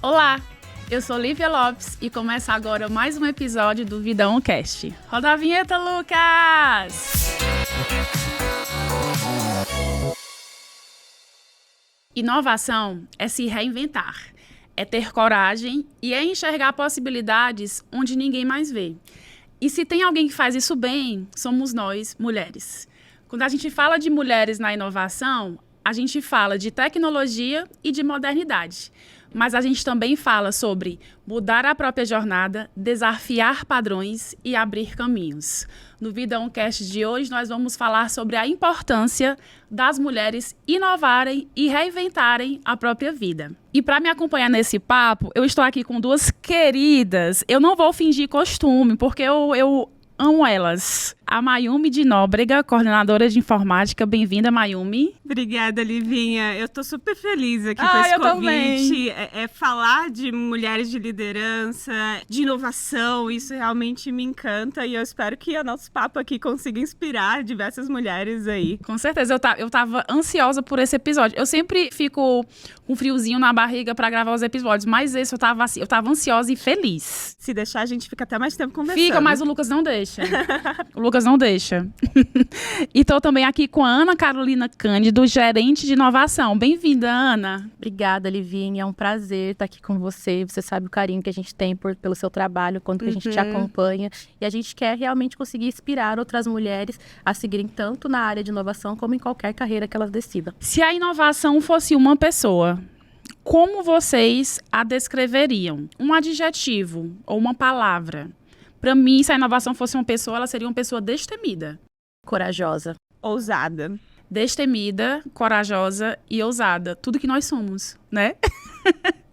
Olá, eu sou Lívia Lopes e começa agora mais um episódio do Vidão Cast. Roda a vinheta, Lucas! Inovação é se reinventar, é ter coragem e é enxergar possibilidades onde ninguém mais vê. E se tem alguém que faz isso bem, somos nós, mulheres. Quando a gente fala de mulheres na inovação, a gente fala de tecnologia e de modernidade. Mas a gente também fala sobre mudar a própria jornada, desafiar padrões e abrir caminhos. No Vidão Cast de hoje, nós vamos falar sobre a importância das mulheres inovarem e reinventarem a própria vida. E para me acompanhar nesse papo, eu estou aqui com duas queridas. Eu não vou fingir costume, porque eu amo elas. A Mayumi de Nóbrega, coordenadora de informática. Bem-vinda, Mayumi. Obrigada, Livinha. Eu tô super feliz aqui com esse convite. Falar de mulheres de liderança, de inovação, isso realmente me encanta e eu espero que o nosso papo aqui consiga inspirar diversas mulheres aí. Com certeza, eu tava ansiosa por esse episódio. Eu sempre fico com um friozinho na barriga pra gravar os episódios, mas esse eu tava ansiosa e feliz. Se deixar, a gente fica até mais tempo conversando. Fica, mas o Lucas não deixa. O Lucas não deixa. E tô também aqui com a Ana Carolina Cândido, gerente de inovação. Bem-vinda, Ana. Obrigada, Livinha. É um prazer estar aqui com você. Você sabe o carinho que a gente tem pelo seu trabalho, quanto que a gente te acompanha. E a gente quer realmente conseguir inspirar outras mulheres a seguirem tanto na área de inovação como em qualquer carreira que elas decidam. Se a inovação fosse uma pessoa, como vocês a descreveriam? Um adjetivo ou uma palavra? Para mim, se a inovação fosse uma pessoa, ela seria uma pessoa destemida. Corajosa. Ousada. Destemida, corajosa e ousada. Tudo que nós somos, né?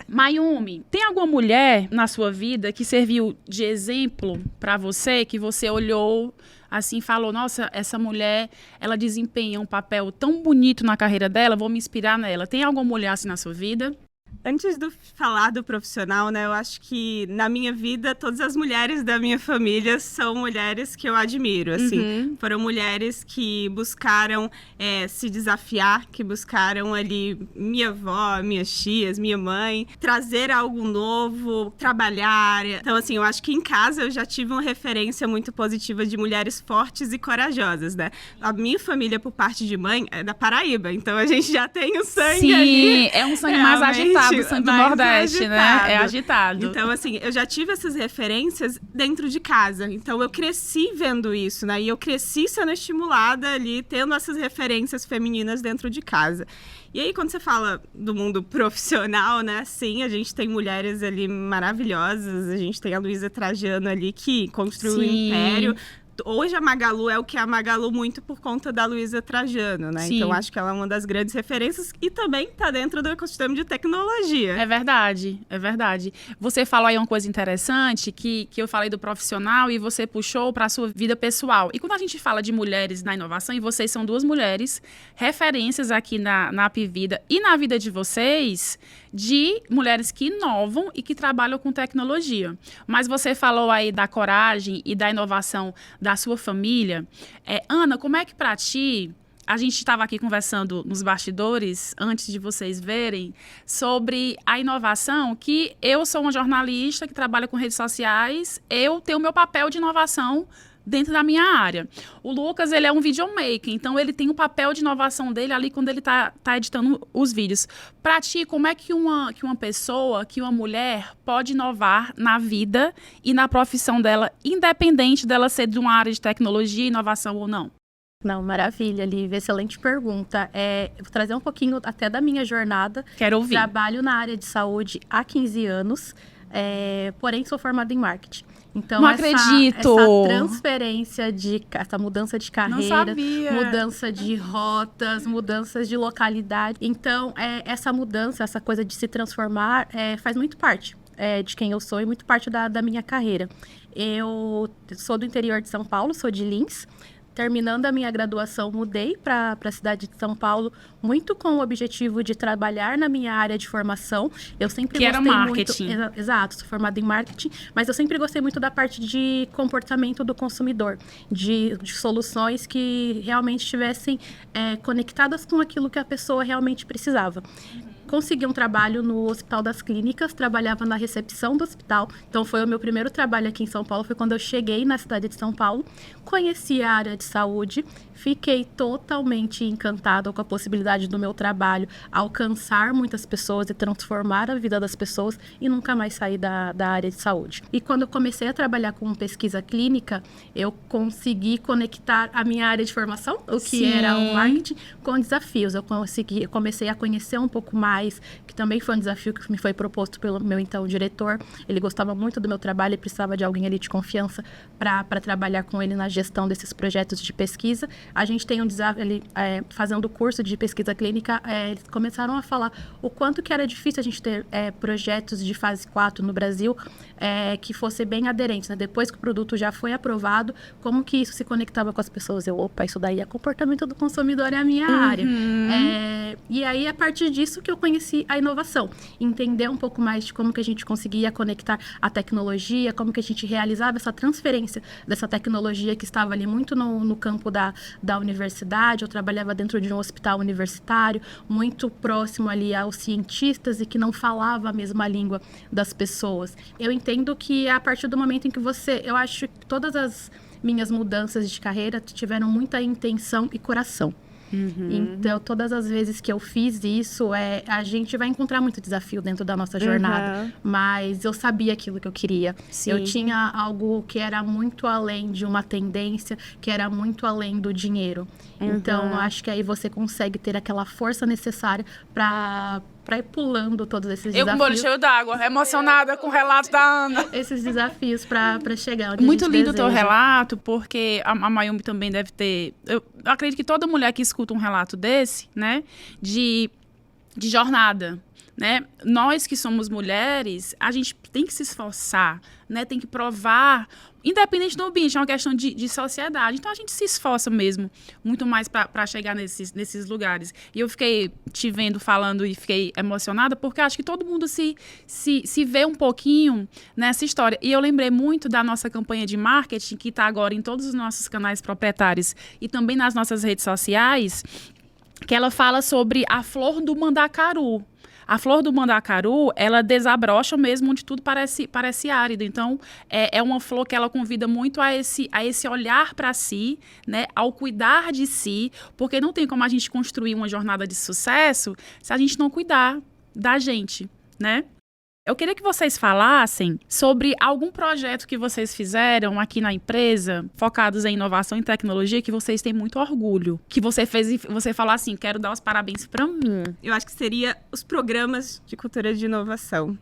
Mayumi, tem alguma mulher na sua vida que serviu de exemplo para você, que você olhou assim e falou, nossa, essa mulher, ela desempenha um papel tão bonito na carreira dela, vou me inspirar nela. Tem alguma mulher assim na sua vida? Antes de falar do profissional, né, eu acho que na minha vida, todas as mulheres da minha família são mulheres que eu admiro, assim. Foram mulheres que buscaram se desafiar, que buscaram ali, minha avó, minhas tias, minha mãe, trazer algo novo, trabalhar. Então, assim, eu acho que em casa eu já tive uma referência muito positiva de mulheres fortes e corajosas, né? A minha família, por parte de mãe, é da Paraíba, então a gente já tem o sangue ali. Sim, é um sangue mais agitado. O sangue do Nordeste, agitado. Né? É agitado. Então, assim, eu já tive essas referências dentro de casa. Então, eu cresci vendo isso, né? E eu cresci sendo estimulada ali, tendo essas referências femininas dentro de casa. E aí, quando você fala do mundo profissional, né? Sim, a gente tem mulheres ali maravilhosas. A gente tem a Luísa Trajano ali, que construiu um império. Hoje a Magalu é o que é a Magalu muito por conta da Luísa Trajano, né? Sim. Então acho que ela é uma das grandes referências e também está dentro do ecossistema de tecnologia. É verdade, é verdade. Você falou aí uma coisa interessante que eu falei do profissional e você puxou para a sua vida pessoal. E quando a gente fala de mulheres na inovação, e vocês são duas mulheres referências aqui na Apvida e na vida de vocês, de mulheres que inovam e que trabalham com tecnologia. Mas você falou aí da coragem e da inovação da sua família. Ana, como é que para ti, a gente estava aqui conversando nos bastidores, antes de vocês verem, sobre a inovação, que eu sou uma jornalista que trabalha com redes sociais, eu tenho o meu papel de inovação dentro da minha área. O Lucas, ele é um videomaker, então ele tem o papel de inovação dele ali quando ele tá editando os vídeos. Para ti, como é que uma pessoa, que uma mulher pode inovar na vida e na profissão dela, independente dela ser de uma área de tecnologia, inovação ou não? Não, maravilha, Lívia. Excelente pergunta. Vou trazer um pouquinho até da minha jornada. Quero ouvir. Trabalho na área de saúde há 15 anos, porém sou formada em marketing. Então, não acredito! Essa transferência, essa mudança de carreira, mudança de rotas, mudanças de localidade. Então, essa mudança, essa coisa de se transformar, faz muito parte de quem eu sou e muito parte da minha carreira. Eu sou do interior de São Paulo, sou de Lins. Terminando a minha graduação, mudei para a cidade de São Paulo, muito com o objetivo de trabalhar na minha área de formação. Eu sempre gostei era marketing. Muito... Exato, sou formada em marketing, mas eu sempre gostei muito da parte de comportamento do consumidor, de soluções que realmente estivessem conectadas com aquilo que a pessoa realmente precisava. consegui um trabalho no Hospital das Clínicas, trabalhava na recepção do hospital. Então, foi o meu primeiro trabalho aqui em São Paulo, foi quando eu cheguei na cidade de São Paulo. Conheci a área de saúde, fiquei totalmente encantada com a possibilidade do meu trabalho alcançar muitas pessoas e transformar a vida das pessoas e nunca mais sair da área de saúde. E quando eu comecei a trabalhar com pesquisa clínica, eu consegui conectar a minha área de formação, o que era o marketing, com desafios. Eu comecei a conhecer um pouco mais, que também foi um desafio que me foi proposto pelo meu então diretor. Ele gostava muito do meu trabalho e precisava de alguém ali de confiança para trabalhar com ele na gestão desses projetos de pesquisa. A gente tem um desafio, fazendo o curso de pesquisa clínica, eles começaram a falar o quanto que era difícil a gente ter projetos de fase 4 no Brasil que fossem bem aderentes, né? Depois que o produto já foi aprovado, como que isso se conectava com as pessoas? Isso daí é comportamento do consumidor, é a minha área. E aí, a partir disso que eu conheci a inovação. Entender um pouco mais de como que a gente conseguia conectar a tecnologia, como que a gente realizava essa transferência dessa tecnologia que estava ali muito no campo da universidade. Eu trabalhava dentro de um hospital universitário, muito próximo ali aos cientistas e que não falava a mesma língua das pessoas. Eu entendo que a partir do momento em que eu acho que todas as minhas mudanças de carreira tiveram muita intenção e coração. Então, todas as vezes que eu fiz isso, a gente vai encontrar muito desafio dentro da nossa jornada. Mas eu sabia aquilo que eu queria. Sim. Eu tinha algo que era muito além de uma tendência, que era muito além do dinheiro. Então, eu acho que aí você consegue ter aquela força necessária para ir pulando todos esses desafios. Eu com o olho cheio d'água, emocionada com o relato da Ana. Esses desafios para chegar onde Muito a gente lindo o deseja. teu relato, porque a Mayumi também deve ter... Eu acredito que toda mulher que escuta um relato desse, né, de jornada, né, nós que somos mulheres, a gente tem que se esforçar, né, tem que provar, independente do ambiente, é uma questão de sociedade. Então, a gente se esforça mesmo muito mais para chegar nesses lugares. E eu fiquei te vendo falando e fiquei emocionada, porque acho que todo mundo se vê um pouquinho nessa história. E eu lembrei muito da nossa campanha de marketing, que está agora em todos os nossos canais proprietários e também nas nossas redes sociais, que ela fala sobre a flor do mandacaru. A flor do mandacaru, ela desabrocha mesmo onde tudo parece árido. Então, é uma flor que ela convida muito a esse olhar para si, né? Ao cuidar de si, porque não tem como a gente construir uma jornada de sucesso se a gente não cuidar da gente, né? Eu queria que vocês falassem sobre algum projeto que vocês fizeram aqui na empresa, focados em inovação e tecnologia, que vocês têm muito orgulho. Que você fez e você falou assim, quero dar os parabéns para mim. Eu acho que seria os programas de cultura de inovação.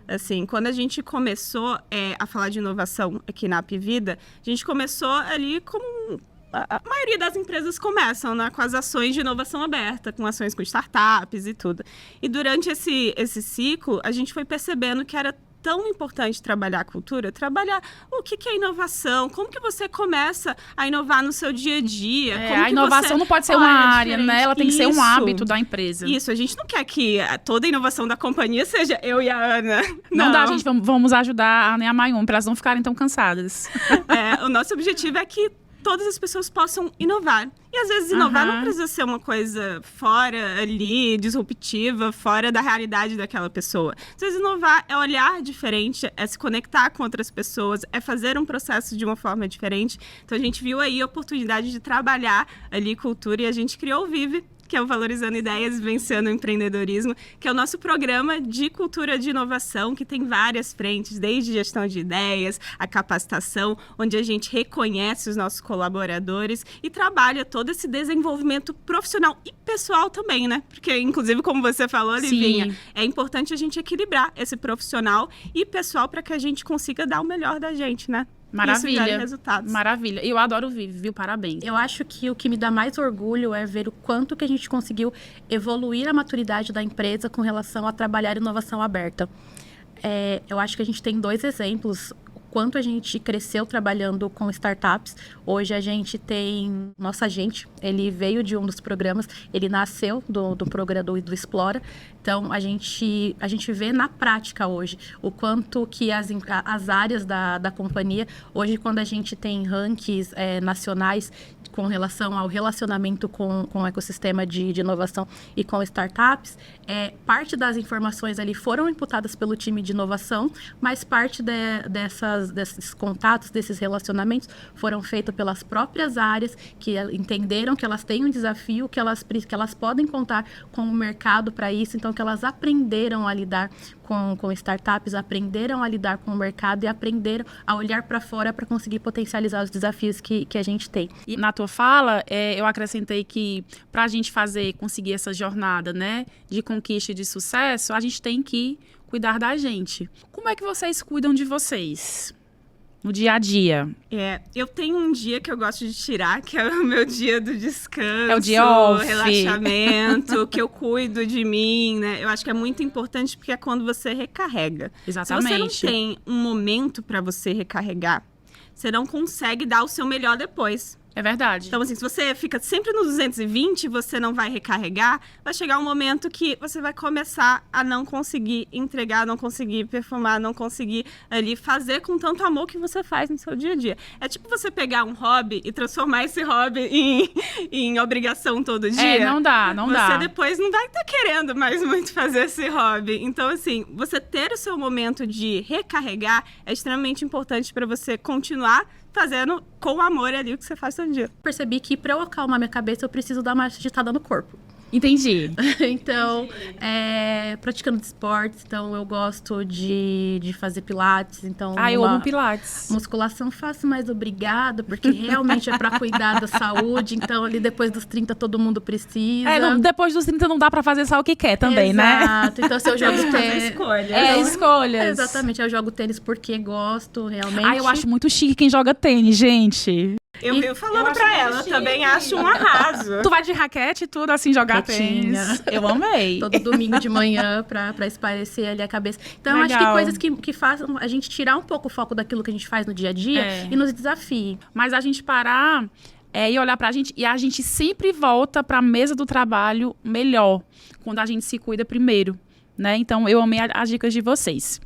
Assim, quando a gente começou a falar de inovação aqui na Apvida, a gente começou ali como... A maioria das empresas começam, né, com as ações de inovação aberta, com ações com startups e tudo. E durante esse ciclo, a gente foi percebendo que era tão importante trabalhar a cultura, trabalhar o que é inovação, como que você começa a inovar no seu dia a dia. Como a inovação não pode ser uma área, né? Ela tem que ser um hábito da empresa. Isso, a gente não quer que toda a inovação da companhia seja eu e a Ana. Não dá, gente, vamos ajudar a Ana e a Mayumi, para elas não ficarem tão cansadas. O nosso objetivo é que todas as pessoas possam inovar. E às vezes inovar não precisa ser uma coisa fora ali, disruptiva, fora da realidade daquela pessoa. Às vezes inovar é olhar diferente, é se conectar com outras pessoas, é fazer um processo de uma forma diferente. Então a gente viu aí a oportunidade de trabalhar ali cultura e a gente criou o Vive, que é o Valorizando Ideias, Vencendo o Empreendedorismo, que é o nosso programa de cultura de inovação, que tem várias frentes, desde gestão de ideias, a capacitação, onde a gente reconhece os nossos colaboradores e trabalha todo esse desenvolvimento profissional e pessoal também, né? Porque, inclusive, como você falou, Livinha, é importante a gente equilibrar esse profissional e pessoal para que a gente consiga dar o melhor da gente, né? Maravilha, resultados. Maravilha. Eu adoro o Vive, viu? Parabéns. Eu acho que o que me dá mais orgulho é ver o quanto que a gente conseguiu evoluir a maturidade da empresa com relação a trabalhar inovação aberta. Eu acho que a gente tem 2 exemplos. Quanto a gente cresceu trabalhando com startups. Hoje a gente tem... Nossa agente, ele veio de um dos programas, ele nasceu do programa do Explora. Então, a gente vê na prática hoje o quanto que as áreas da companhia, hoje quando a gente tem rankings nacionais com relação ao relacionamento com o ecossistema de inovação e com startups, parte das informações ali foram imputadas pelo time de inovação, mas parte desses contatos, desses relacionamentos, foram feitos pelas próprias áreas que entenderam que elas têm um desafio, que elas podem contar com o mercado para isso, então que elas aprenderam a lidar com startups, aprenderam a lidar com o mercado e aprenderam a olhar para fora para conseguir potencializar os desafios que a gente tem. E na tua fala, eu acrescentei que para a gente conseguir essa jornada, né, de conquista e de sucesso, a gente tem que cuidar da gente. Como é que vocês cuidam de vocês no dia a dia? Eu tenho um dia que eu gosto de tirar, que é o meu dia do descanso. É o dia off. Relaxamento, que eu cuido de mim, né? Eu acho que é muito importante porque é quando você recarrega. Exatamente. Se você não tem um momento para você recarregar, você não consegue dar o seu melhor depois. É verdade. Então, assim, se você fica sempre no 220, você não vai recarregar, vai chegar um momento que você vai começar a não conseguir entregar, não conseguir performar, não conseguir ali fazer com tanto amor que você faz no seu dia a dia. É tipo você pegar um hobby e transformar esse hobby em obrigação todo dia. Não dá. Você depois não vai estar querendo mais muito fazer esse hobby. Então, assim, você ter o seu momento de recarregar é extremamente importante para você continuar fazendo com amor ali o que você faz todo dia. Percebi que para eu acalmar minha cabeça, eu preciso dar uma agitada no corpo. Entendi. Então, praticando esportes, então eu gosto de fazer pilates. Então, eu amo pilates. Musculação faço, mas obrigada, porque realmente é para cuidar da saúde. Então, ali depois dos 30, todo mundo precisa. Depois dos 30 não dá para fazer só o que quer também, né? Exato. Então, se eu jogo tênis... escolhas. Exatamente, eu jogo tênis porque gosto, realmente. Eu acho muito chique quem joga tênis, gente. Eu vivo falando pra ela, também acho um arraso. Tu vai de raquete e tudo, assim, jogar tênis. Eu amei. Todo domingo de manhã pra espairecer ali a cabeça. Então, eu acho que coisas que façam a gente tirar um pouco o foco daquilo que a gente faz no dia a dia e nos desafiem. Mas a gente parar e olhar pra gente, e a gente sempre volta pra mesa do trabalho melhor, quando a gente se cuida primeiro, né? Então, eu amei as dicas de vocês.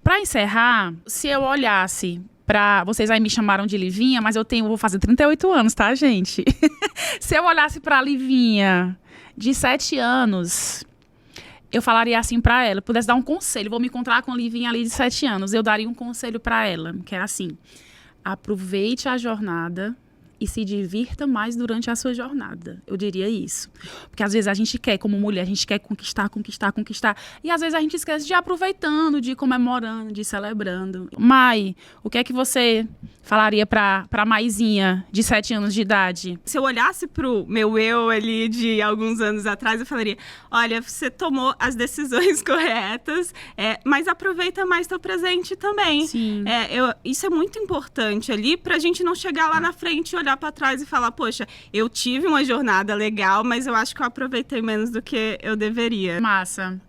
Pra encerrar, se eu olhasse... Vocês aí me chamaram de Livinha, mas vou fazer 38 anos, tá, gente? Se eu olhasse pra Livinha de 7 anos, eu falaria assim pra ela, pudesse dar um conselho, vou me encontrar com a Livinha ali de 7 anos, eu daria um conselho pra ela, que é assim: aproveite a jornada e se divirta mais durante a sua jornada. Eu diria isso. Porque às vezes a gente quer, como mulher, a gente quer conquistar. E às vezes a gente esquece de ir aproveitando, de ir comemorando, de ir celebrando. Mai, o que é que você falaria pra Maizinha, de 7 anos de idade? Se eu olhasse pro meu eu ali de alguns anos atrás, eu falaria: olha, você tomou as decisões corretas, mas aproveita mais teu presente também. Sim. Isso é muito importante ali pra gente não chegar lá na frente e olhar pra trás e falar: poxa, eu tive uma jornada legal, mas eu acho que eu aproveitei menos do que eu deveria. Massa.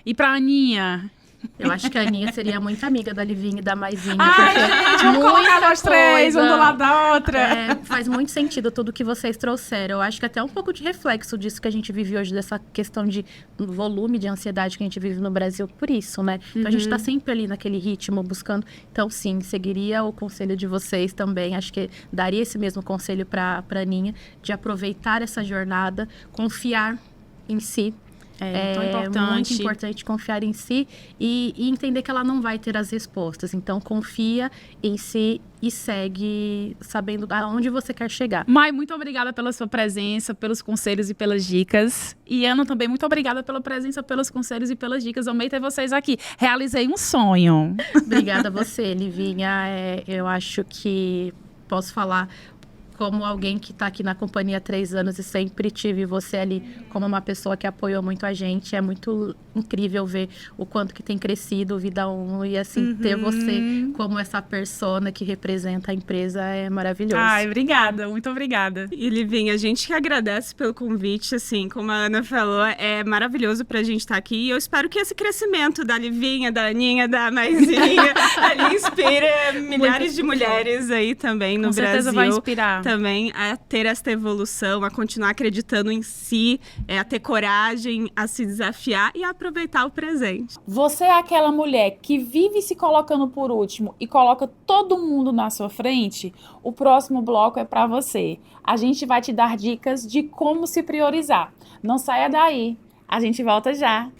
E pra Aninha? Eu acho que a Aninha seria muito amiga da Livinha e da Maizinha. Gente, vamos colocar nós três, um do lado da outra. Faz muito sentido tudo que vocês trouxeram. Eu acho que até um pouco de reflexo disso que a gente vive hoje, dessa questão de volume de ansiedade que a gente vive no Brasil, por isso, né? Então, a gente tá sempre ali naquele ritmo, buscando. Então, sim, seguiria o conselho de vocês também. Acho que daria esse mesmo conselho pra Aninha, de aproveitar essa jornada, confiar em si. Muito importante confiar em si e entender que ela não vai ter as respostas. Então, confia em si e segue sabendo aonde você quer chegar. Mai, muito obrigada pela sua presença, pelos conselhos e pelas dicas. E Ana também, muito obrigada pela presença, pelos conselhos e pelas dicas. Amei ter vocês aqui. Realizei um sonho. Obrigada a você, Livinha. Eu acho que posso falar como alguém que está aqui na companhia há 3 anos e sempre tive você ali como uma pessoa que apoiou muito a gente. É muito incrível ver o quanto que tem crescido o Vida 1 e assim, ter você como essa persona que representa a empresa é maravilhoso. Ai, obrigada, muito obrigada. E Livinha, a gente que agradece pelo convite, assim, como a Ana falou, é maravilhoso pra gente estar aqui. E eu espero que esse crescimento da Livinha, da Aninha, da Maizinha, ali inspire milhares de mulheres aí também no Brasil. Com certeza vai inspirar. Também a ter esta evolução, a continuar acreditando em si, a ter coragem, a se desafiar e a aproveitar o presente. Você é aquela mulher que vive se colocando por último e coloca todo mundo na sua frente? O próximo bloco é para você. A gente vai te dar dicas de como se priorizar. Não saia daí. A gente volta já.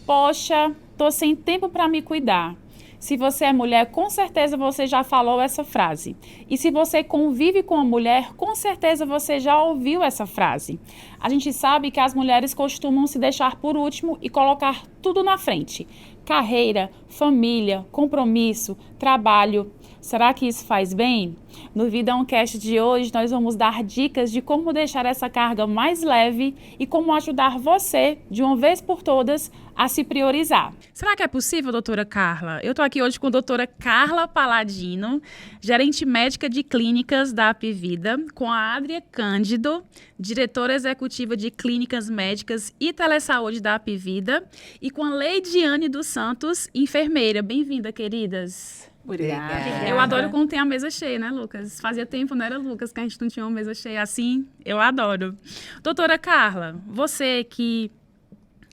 Poxa, tô sem tempo para me cuidar. Se você é mulher, com certeza você já falou essa frase. E se você convive com a mulher, com certeza você já ouviu essa frase. A gente sabe que as mulheres costumam se deixar por último e colocar tudo na frente. Carreira, família, compromisso, trabalho. Será que isso faz bem? No Vida Cast de hoje, nós vamos dar dicas de como deixar essa carga mais leve e como ajudar você, de uma vez por todas, a se priorizar. Será que é possível, doutora Carla? Eu estou aqui hoje com a doutora Carla Paladino, gerente médica de clínicas da Apivida, com a Adria Cândido, diretora executiva de clínicas médicas e telesaúde da Apivida, e com a Leidiane dos Santos, enfermeira. Bem-vinda, queridas. Obrigada. Eu adoro quando tem a mesa cheia, né, Lucas? Fazia tempo, não era, Lucas, que a gente não tinha uma mesa cheia assim. Eu adoro. Doutora Carla, você que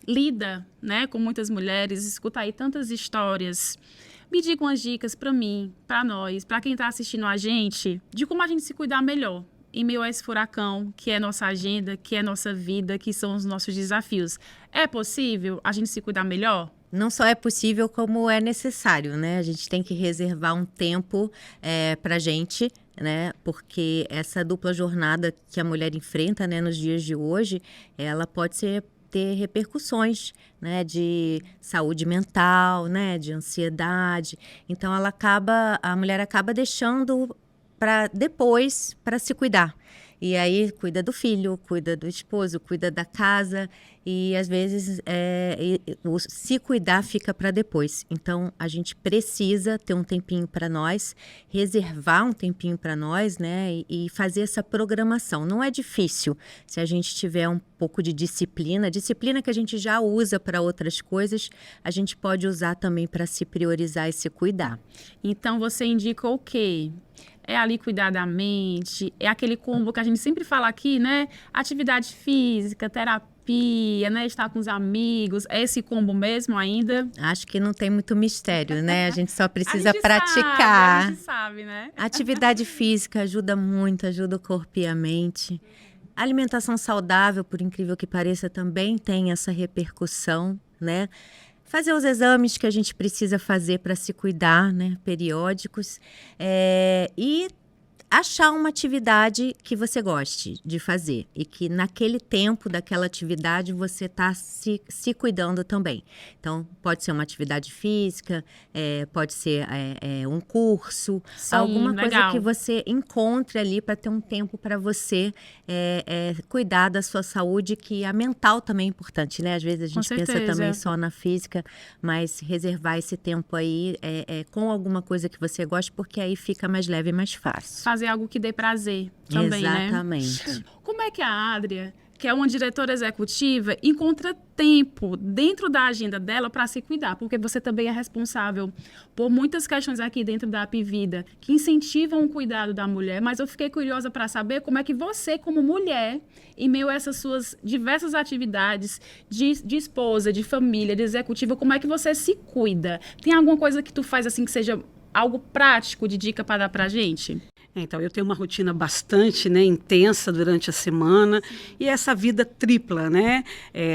lida, né, com muitas mulheres, escuta aí tantas histórias, me diga umas dicas para mim, para nós, para quem está assistindo a gente, de como a gente se cuidar melhor em meio a esse furacão, que é nossa agenda, que é nossa vida, que são os nossos desafios. É possível a gente se cuidar melhor? Não só é possível, como é necessário, né? A gente tem que reservar um tempo para a gente, né? Porque essa dupla jornada que a mulher enfrenta, né, nos dias de hoje, ela pode ter repercussões, né, de saúde mental, né, de ansiedade. Então, a mulher acaba deixando para depois, para se cuidar. E aí cuida do filho, cuida do esposo, cuida da casa e às vezes o se cuidar fica para depois. Então a gente precisa ter um tempinho para nós, reservar um tempinho para nós, né? E fazer essa programação. Não é difícil se a gente tiver um pouco de disciplina que a gente já usa para outras coisas, a gente pode usar também para se priorizar e se cuidar. Então você indica o quê? É ali cuidar da mente, é aquele combo que a gente sempre fala aqui, né? Atividade física, terapia, né? Estar com os amigos, é esse combo mesmo ainda? Acho que não tem muito mistério, né? A gente só precisa praticar. A gente sabe, né? Atividade física ajuda muito, ajuda o corpo e a mente. A alimentação saudável, por incrível que pareça, também tem essa repercussão, né? Fazer os exames que a gente precisa fazer para se cuidar, né, periódicos, e achar uma atividade que você goste de fazer e que naquele tempo daquela atividade você está se cuidando também. Então, pode ser uma atividade física, pode ser um curso, sim, alguma legal. Coisa que você encontre ali para ter um tempo para você cuidar da sua saúde, que a mental também é importante, né? Às vezes a gente pensa também só na física, mas reservar esse tempo aí com alguma coisa que você goste, porque aí fica mais leve e mais fácil. Fazer algo que dê prazer também, exatamente. Né? Como é que a Adria, que é uma diretora executiva, encontra tempo dentro da agenda dela para se cuidar? Porque você também é responsável por muitas questões aqui dentro da Apivida que incentivam o cuidado da mulher, mas eu fiquei curiosa para saber como é que você, como mulher, em meio a essas suas diversas atividades de esposa, de família, de executiva, como é que você se cuida? Tem alguma coisa que tu faz assim que seja algo prático de dica para dar pra gente? Então, eu tenho uma rotina bastante, né, intensa durante a semana. E essa vida tripla, né?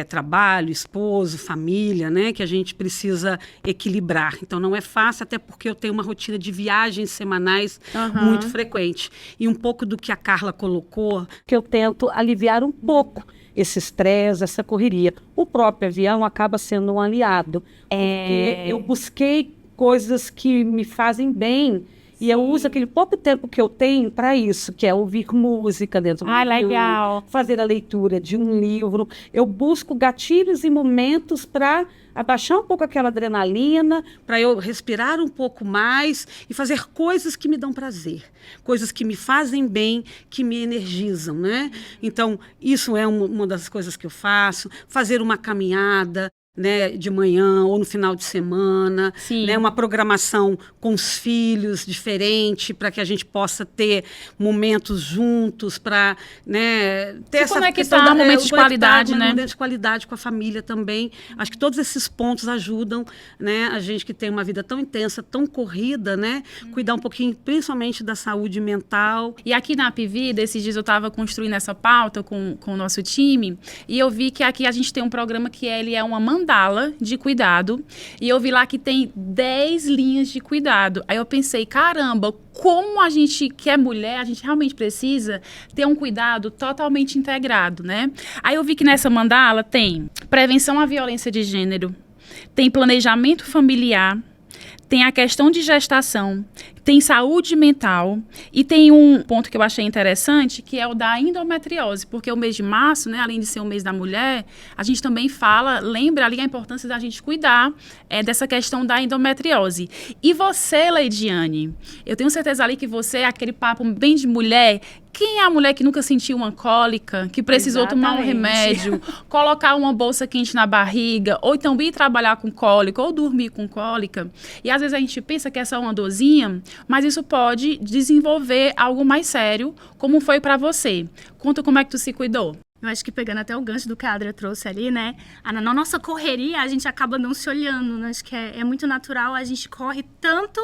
Trabalho, esposo, família, né? Que a gente precisa equilibrar. Então, não é fácil, até porque eu tenho uma rotina de viagens semanais muito frequente. E um pouco do que a Carla colocou, que eu tento aliviar um pouco esse estresse, essa correria. O próprio avião acaba sendo um aliado. Porque eu busquei coisas que me fazem bem. E eu uso aquele pouco tempo que eu tenho para isso, que é ouvir música dentro do filme, legal. Fazer a leitura de um livro. Eu busco gatilhos e momentos para abaixar um pouco aquela adrenalina, para eu respirar um pouco mais e fazer coisas que me dão prazer, coisas que me fazem bem, que me energizam, né? Então, isso é uma das coisas que eu faço. Fazer uma caminhada. né, de manhã ou no final de semana, Sim. né, uma programação com os filhos diferente para que a gente possa ter momentos juntos para, né, ter essa conectar, momentos de qualidade, né? Momentos de qualidade com a família também. Acho que todos esses pontos ajudam, né, a gente que tem uma vida tão intensa, tão corrida, né, cuidar um pouquinho, principalmente da saúde mental. E aqui na Apvida, esses dias eu estava construindo essa pauta com o nosso time e eu vi que aqui a gente tem um programa que ele é uma mandala de cuidado e eu vi lá que tem 10 linhas de cuidado. Aí eu pensei, caramba, como a gente que é mulher, a gente realmente precisa ter um cuidado totalmente integrado, né? Aí eu vi que nessa mandala tem prevenção à violência de gênero, tem planejamento familiar, tem a questão de gestação, tem saúde mental e tem um ponto que eu achei interessante, que é o da endometriose, porque o mês de março, né, além de ser o mês da mulher, a gente também lembra ali a importância da gente cuidar dessa questão da endometriose. E você, Leidiane, eu tenho certeza ali que você é aquele papo bem de mulher. Quem é a mulher que nunca sentiu uma cólica, que precisou tomar um remédio, colocar uma bolsa quente na barriga, ou então ir trabalhar com cólica, ou dormir com cólica? E às vezes a gente pensa que é só uma dorzinha, mas isso pode desenvolver algo mais sério, como foi para você. Conta como é que tu se cuidou. Eu acho que pegando até o gancho do que a Adria trouxe ali, né? Na nossa correria, a gente acaba não se olhando, né? Acho que é muito natural, a gente corre tanto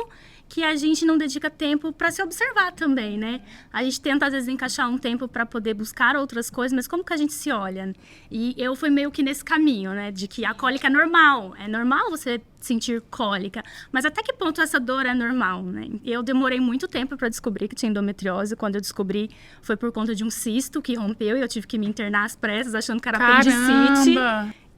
que a gente não dedica tempo para se observar também, né? A gente tenta, às vezes, encaixar um tempo para poder buscar outras coisas, mas como que a gente se olha? E eu fui meio que nesse caminho, né? De que a cólica é normal você sentir cólica, mas até que ponto essa dor é normal, né? Eu demorei muito tempo para descobrir que tinha endometriose. Quando eu descobri, foi por conta de um cisto que rompeu e eu tive que me internar às pressas, achando que era apendicite.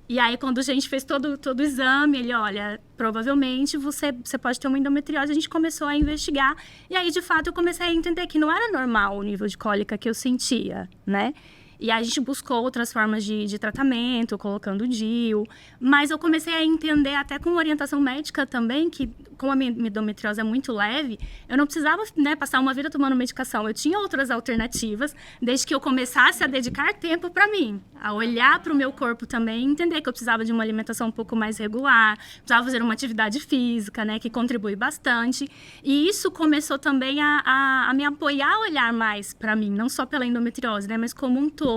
E aí, quando a gente fez todo o exame, ele, olha, provavelmente você pode ter uma endometriose. A gente começou a investigar. E aí, de fato, eu comecei a entender que não era normal o nível de cólica que eu sentia, né? E aí a gente buscou outras formas de tratamento, colocando DIU. Mas eu comecei a entender, até com orientação médica também, que como a minha endometriose é muito leve, eu não precisava, né, passar uma vida tomando medicação. Eu tinha outras alternativas, desde que eu começasse a dedicar tempo para mim, a olhar para o meu corpo também, entender que eu precisava de uma alimentação um pouco mais regular, precisava fazer uma atividade física, né, que contribui bastante. E isso começou também a me apoiar a olhar mais para mim, não só pela endometriose, né, mas como um todo.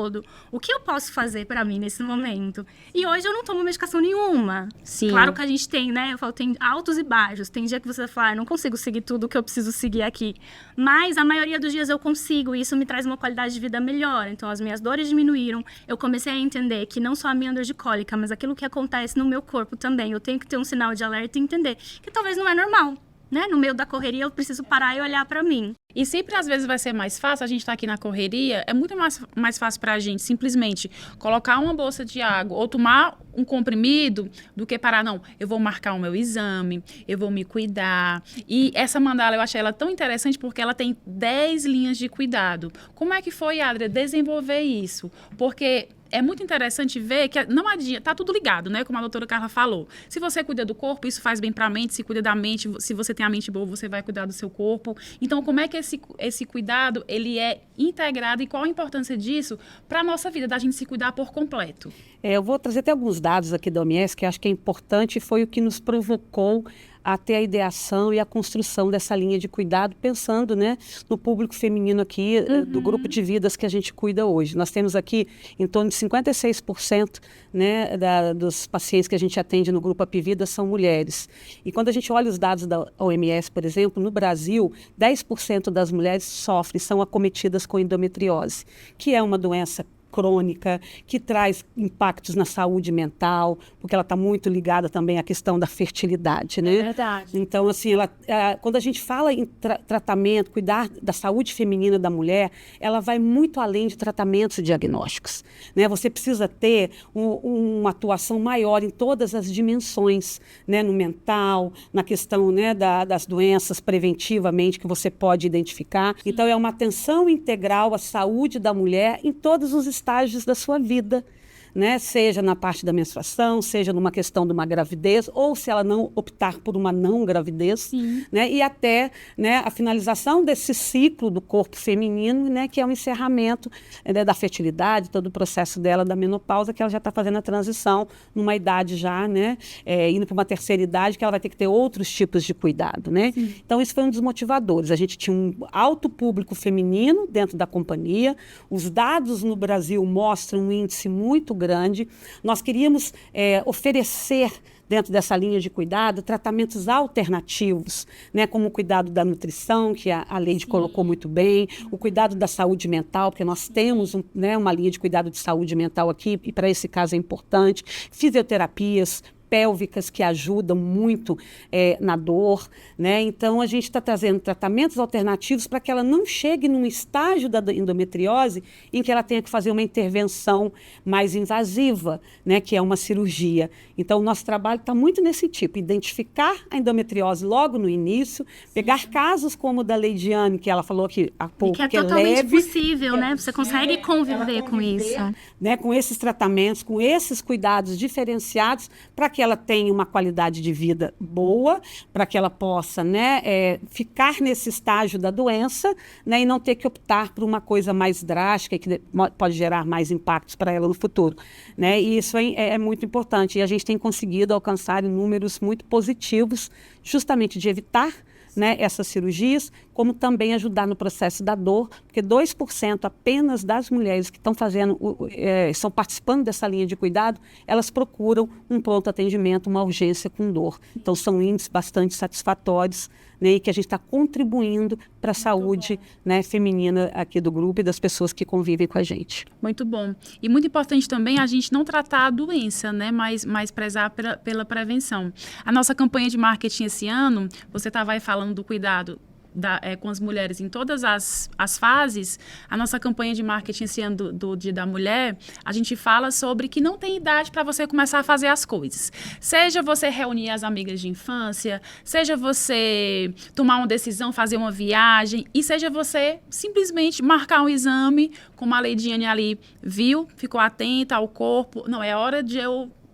O que eu posso fazer para mim nesse momento? E hoje eu não tomo medicação nenhuma. Sim. Claro que a gente tem, né? Eu falo, tem altos e baixos. Tem dia que você fala, eu não consigo seguir tudo o que eu preciso seguir aqui. Mas a maioria dos dias eu consigo e isso me traz uma qualidade de vida melhor. Então as minhas dores diminuíram. Eu comecei a entender que não só a minha dor de cólica, mas aquilo que acontece no meu corpo também. Eu tenho que ter um sinal de alerta e entender que talvez não é normal. Né? No meio da correria eu preciso parar e olhar para mim. E sempre às vezes vai ser mais fácil, a gente tá aqui na correria, é muito mais fácil pra gente simplesmente colocar uma bolsa de água ou tomar um comprimido do que parar, não, eu vou marcar o meu exame, eu vou me cuidar. E essa mandala eu achei ela tão interessante porque ela tem 10 linhas de cuidado. Como é que foi, Adria, desenvolver isso? Porque é muito interessante ver que não adianta, tá tudo ligado, né? Como a doutora Carla falou. Se você cuida do corpo, isso faz bem para a mente. Se cuida da mente, se você tem a mente boa, você vai cuidar do seu corpo. Então, como é que esse cuidado, ele é integrado e qual a importância disso para a nossa vida, da gente se cuidar por completo? Eu vou trazer até alguns dados aqui da OMS que acho que é importante e foi o que nos provocou a ter a ideação e a construção dessa linha de cuidado, pensando, né, no público feminino aqui, do grupo de vidas que a gente cuida hoje. Nós temos aqui em torno de 56%, né, dos pacientes que a gente atende no grupo Apvida são mulheres. E quando a gente olha os dados da OMS, por exemplo, no Brasil, 10% das mulheres são acometidas com endometriose, que é uma doença crônica, que traz impactos na saúde mental, porque ela está muito ligada também à questão da fertilidade, né? É verdade. Então, assim, quando a gente fala em tratamento, cuidar da saúde feminina da mulher, ela vai muito além de tratamentos diagnósticos, né? Você precisa ter uma atuação maior em todas as dimensões, né? No mental, na questão, né, das doenças preventivamente que você pode identificar. Então, é uma atenção integral à saúde da mulher em todos os estágios da sua vida, né? Seja na parte da menstruação, seja numa questão de uma gravidez, ou se ela não optar por uma não gravidez, né? E até, né, a finalização desse ciclo do corpo feminino, né, que é o encerramento, né, da fertilidade, todo o processo dela da menopausa, que ela já está fazendo a transição numa idade já, né, indo para uma terceira idade, que ela vai ter que ter outros tipos de cuidado, né? Então, isso foi um dos motivadores. A gente tinha um alto público feminino dentro da companhia, os dados no Brasil mostram um índice muito grande. Nós queríamos oferecer, dentro dessa linha de cuidado, tratamentos alternativos, né, como o cuidado da nutrição, que a Leide colocou muito bem, o cuidado da saúde mental, porque nós temos uma linha de cuidado de saúde mental aqui, e para esse caso é importante, fisioterapias pélvicas que ajudam muito na dor, né? Então, a gente está trazendo tratamentos alternativos para que ela não chegue num estágio da endometriose em que ela tenha que fazer uma intervenção mais invasiva, né? Que é uma cirurgia. Então, o nosso trabalho está muito nesse tipo, identificar a endometriose logo no início, pegar casos como o da Leidiane, que ela falou aqui há pouco, que é totalmente possível, né? Você consegue conviver com isso. Né? Com esses tratamentos, com esses cuidados diferenciados, para que ela tenha uma qualidade de vida boa, para que ela possa, né, ficar nesse estágio da doença, né, e não ter que optar por uma coisa mais drástica que pode gerar mais impactos para ela no futuro, né? E isso é muito importante. E a gente tem conseguido alcançar números muito positivos, justamente de evitar, né, essas cirurgias, como também ajudar no processo da dor, porque 2% apenas das mulheres que estão participando dessa linha de cuidado, elas procuram um pronto atendimento, uma urgência com dor. Então, são índices bastante satisfatórios, né, e que a gente está contribuindo para a saúde, né, feminina aqui do grupo e das pessoas que convivem com a gente. Muito bom. E muito importante também a gente não tratar a doença, né, mas prezar pela prevenção. A nossa campanha de marketing esse ano, você estava aí falando do cuidado com as mulheres em todas as fases. A nossa campanha de marketing esse ano do Dia da Mulher, a gente fala sobre que não tem idade para você começar a fazer as coisas. Seja você reunir as amigas de infância, seja você tomar uma decisão, fazer uma viagem, e seja você simplesmente marcar um exame, como a Leidiane ali viu, ficou atenta ao corpo. Não, é hora de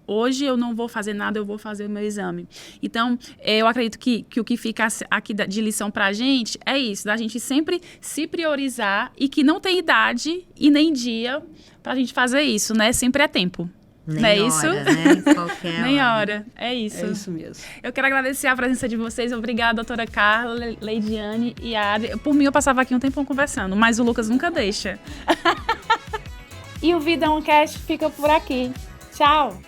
hoje eu não vou fazer nada, eu vou fazer o meu exame. Então, eu acredito que o que fica aqui de lição para a gente é isso, da gente sempre se priorizar e que não tem idade e nem dia para a gente fazer isso, né? Sempre é tempo. Nem não é hora, isso? Né? Qualquer Nem hora. hora. É isso. É isso mesmo. Eu quero agradecer a presença de vocês. Obrigada, doutora Carla, Leidiane e a Adri. Por mim, eu passava aqui um tempão conversando, mas o Lucas nunca deixa. E o Vida OnCast fica por aqui. Tchau!